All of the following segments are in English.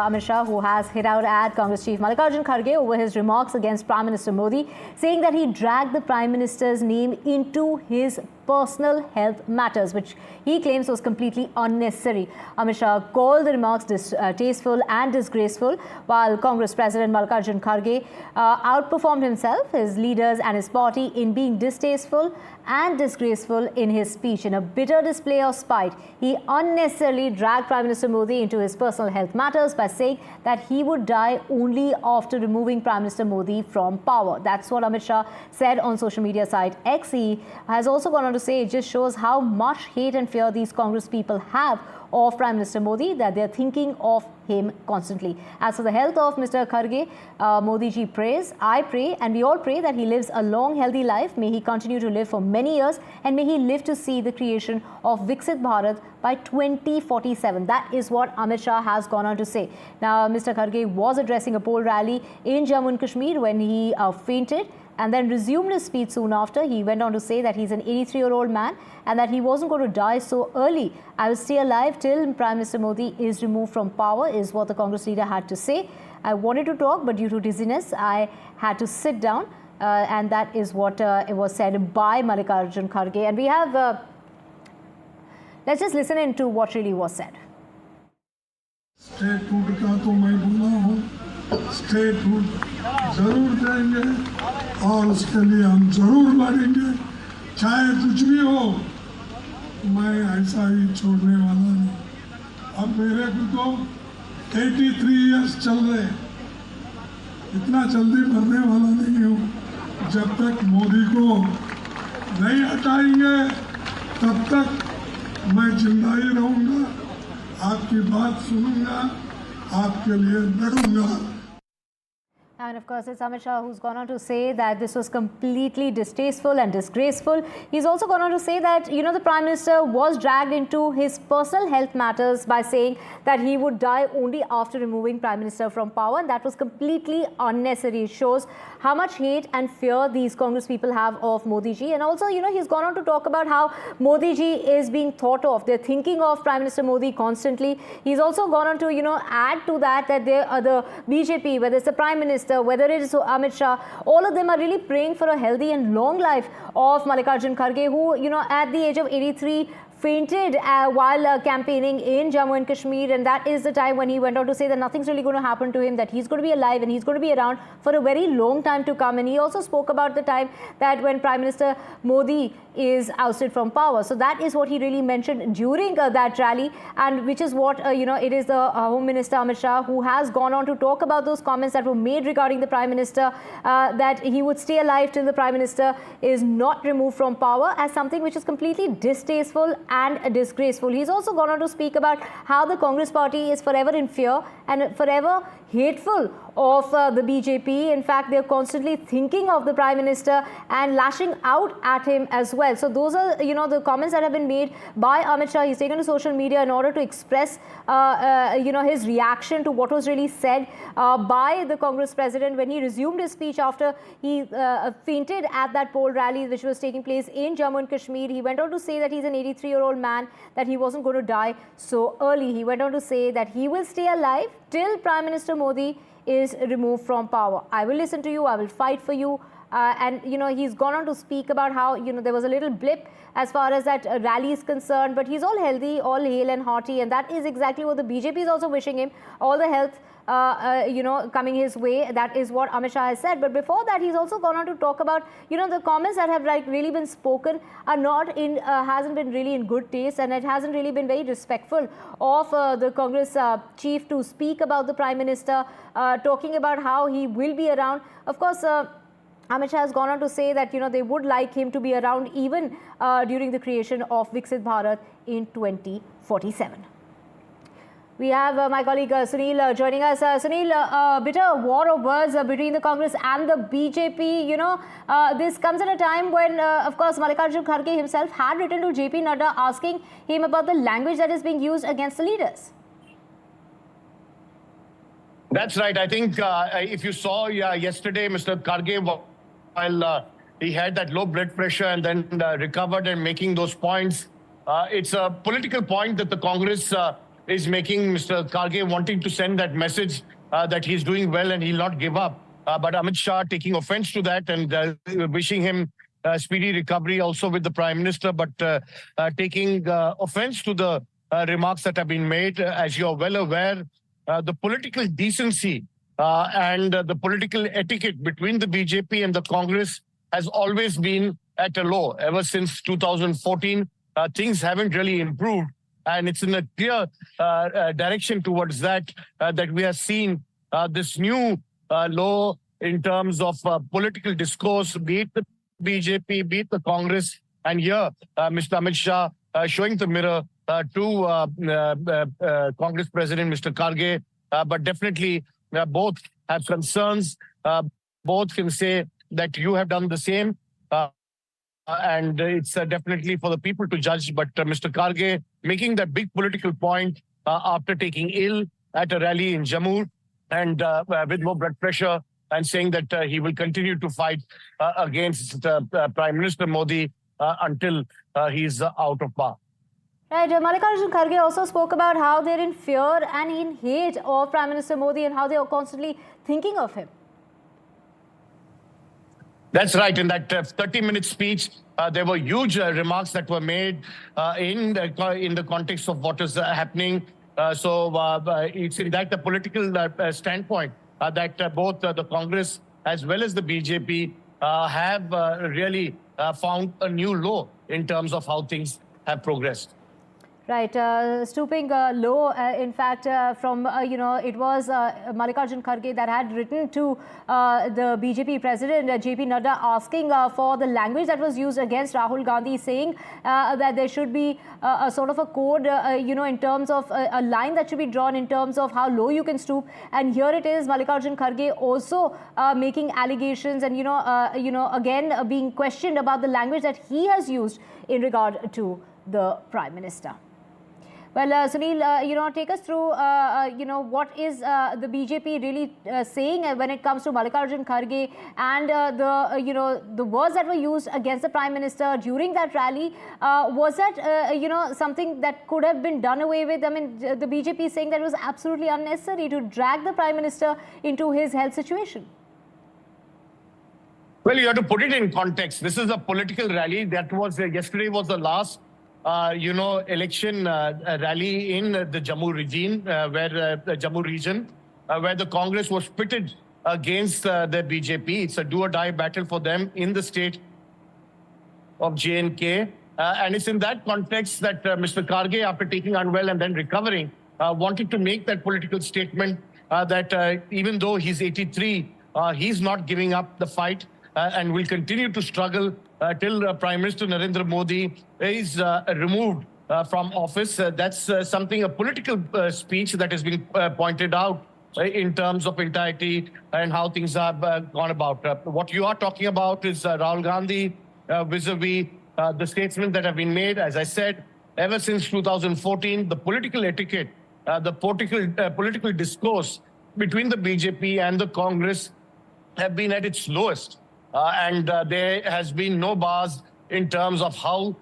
Amit Shah, who has hit out at Congress Chief Mallikarjun Kharge over his remarks against Prime Minister Modi, saying that he dragged the Prime Minister's name into his personal health matters, which he claims was completely unnecessary. Amit Shah called the remarks distasteful and disgraceful, while Congress President Mallikarjun Kharge outperformed himself, his leaders and his party in being distasteful and disgraceful in his speech. In a bitter display of spite, he unnecessarily dragged Prime Minister Modi into his personal health matters by saying that he would die only after removing Prime Minister Modi from power. That's what Amit Shah said on social media site X. He has also gone on to say it just shows how much hate and fear these Congress people have of Prime Minister Modi, that they're thinking of him constantly. As for the health of Mr Kharge, Modi ji prays, I pray, and we all pray that he lives a long, healthy life. May he continue to live for many years, and may he live to see the creation of Viksit Bharat by 2047. That is what Amit Shah has gone on to say. Now, Mr Kharge was addressing a poll rally in Jammu and Kashmir when he fainted and then resumed his speech soon after. He went on to say that he's an 83-year-old man and that he wasn't going to die so early. I will stay alive till Prime Minister Modi is removed from power, is what the Congress leader had to say. I wanted to talk, but due to dizziness, I had to sit down. And that is what it was said by Mallikarjun Kharge. And we have, let's just listen in to what really was said. State food का तो मैं बोला हूँ, state food जरूर देंगे और उसके लिए हम जरूर लड़ेंगे, चाहे कुछ भी हो। मैं ऐसा ही छोड़ने वाला नहीं। अब मेरे को तो 83 इयर्स चल रहे, इतना जल्दी मरने वाला नहीं हूँ। जब तक मोदी को नहीं हटाएंगे तब तक मैं जिंदा ही रहूँगा, आपकी बात सुनूंगा, आपके लिए लड़ूंगा। And of course, it's Amit Shah who's gone on to say that this was completely distasteful and disgraceful. He's also gone on to say that, you know, the Prime Minister was dragged into his personal health matters by saying that he would die only after removing Prime Minister from power. And that was completely unnecessary. It shows how much hate and fear these Congress people have of Modi ji. And also, you know, he's gone on to talk about how Modi ji is being thought of. They're thinking of Prime Minister Modi constantly. He's also gone on to, you know, add to that there are the BJP, whether it's the Prime Minister, whether it is Amit Shah, all of them are really praying for a healthy and long life of Mallikarjun Kharge, who, you know, at the age of 83, fainted while campaigning in Jammu and Kashmir, and that is the time when he went on to say that nothing's really going to happen to him, that he's going to be alive and he's going to be around for a very long time to come. And he also spoke about the time that when Prime Minister Modi is ousted from power. So that is what he really mentioned during that rally, and which is what, you know, it is the Home Minister Amit Shah who has gone on to talk about those comments that were made regarding the Prime Minister, that he would stay alive till the Prime Minister is not removed from power, as something which is completely distasteful and disgraceful. He's also gone on to speak about how the Congress party is forever in fear and forever hateful of the BJP. In fact, they're constantly thinking of the Prime Minister and lashing out at him as well. So those are, you know, the comments that have been made by Amit Shah. He's taken to social media in order to express, you know, his reaction to what was really said by the Congress president when he resumed his speech after he fainted at that poll rally which was taking place in Jammu and Kashmir. He went on to say that he's an 83-year-old man, that he wasn't going to die so early. He went on to say that he will stay alive till Prime Minister Modi is removed from power. I will listen to you, I will fight for you. And, you know, he's gone on to speak about how, you know, there was a little blip as far as that rally is concerned, but he's all healthy, all hale and hearty, and that is exactly what the BJP is also wishing him, all the health, you know, coming his way. That is what Amit Shah has said. But before that, he's also gone on to talk about, you know, the comments that have like really been spoken are not in, hasn't been really in good taste, and it hasn't really been very respectful of the Congress chief to speak about the Prime Minister, talking about how he will be around. Of course, Amit Shah has gone on to say that, you know, they would like him to be around even during the creation of Viksit Bharat in 2047. We have my colleague Sunil joining us. Sunil, a bitter war of words between the Congress and the BJP. You know, this comes at a time when, of course, Mallikarjun Kharge himself had written to JP Nadda asking him about the language that is being used against the leaders. That's right. I think if you saw yesterday, Mr. Kharge, while he had that low blood pressure and then recovered and making those points, it's a political point that the Congress is making Mr. Kharge wanting to send that message that he's doing well and he'll not give up. But Amit Shah taking offense to that and wishing him speedy recovery also with the Prime Minister, but taking offense to the remarks that have been made. As you're well aware, the political decency and the political etiquette between the BJP and the Congress has always been at a low. Ever since 2014, things haven't really improved. And it's in a clear direction towards that, that we have seen this new low in terms of political discourse, be it the BJP, be it the Congress. And here, Mr. Amit Shah showing the mirror to Congress President Mr. Kharge. But definitely, both have concerns. Both can say that you have done the same. And it's definitely for the people to judge. But Mr. Kharge making that big political point after taking ill at a rally in Jammu and with more blood pressure, and saying that he will continue to fight against Prime Minister Modi until he's out of power. Right, Mallikarjun Kharge also spoke about how they're in fear and in hate of Prime Minister Modi and how they are constantly thinking of him. That's right. In that 30-minute speech, there were huge remarks that were made in the context of what is happening. So it's in that the political standpoint that both the Congress as well as the BJP have really found a new low in terms of how things have progressed. Right, stooping low, in fact, from, it was Mallikarjun Kharge that had written to the BJP president, JP Nadda, asking for the language that was used against Rahul Gandhi, saying that there should be a sort of a code, in terms of a line that should be drawn in terms of how low you can stoop. And here it is, Mallikarjun Kharge also making allegations and, again being questioned about the language that he has used in regard to the Prime Minister. Well, Sunil, take us through, what is the BJP really saying when it comes to Mallikarjun Kharge and the words that were used against the Prime Minister during that rally. Was that, something that could have been done away with? I mean, the BJP is saying that it was absolutely unnecessary to drag the Prime Minister into his health situation. Well, you have to put it in context. This is a political rally. That was yesterday was the last election rally in the Jammu region, where the Congress was pitted against the BJP. It's a do-or-die battle for them in the state of J&K. And it's in that context that Mr. Kharge, after taking unwell and then recovering, wanted to make that political statement that even though he's 83, he's not giving up the fight and will continue to struggle till Prime Minister Narendra Modi is removed from office. That's something, a political speech that has been pointed out in terms of entirety and how things have gone about. What you are talking about is Rahul Gandhi vis-a-vis the statements that have been made. As I said, ever since 2014, the political etiquette, the political discourse between the BJP and the Congress have been at its lowest. And there has been no bars in terms of how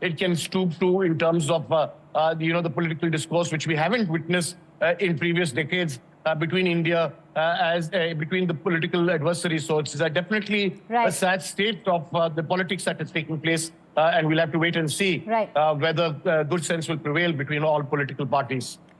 it can stoop to in terms of, the political discourse, which we haven't witnessed in previous decades between India between the political adversaries. So it's definitely a sad state of the politics that is taking place. And we'll have to wait and see whether good sense will prevail between all political parties.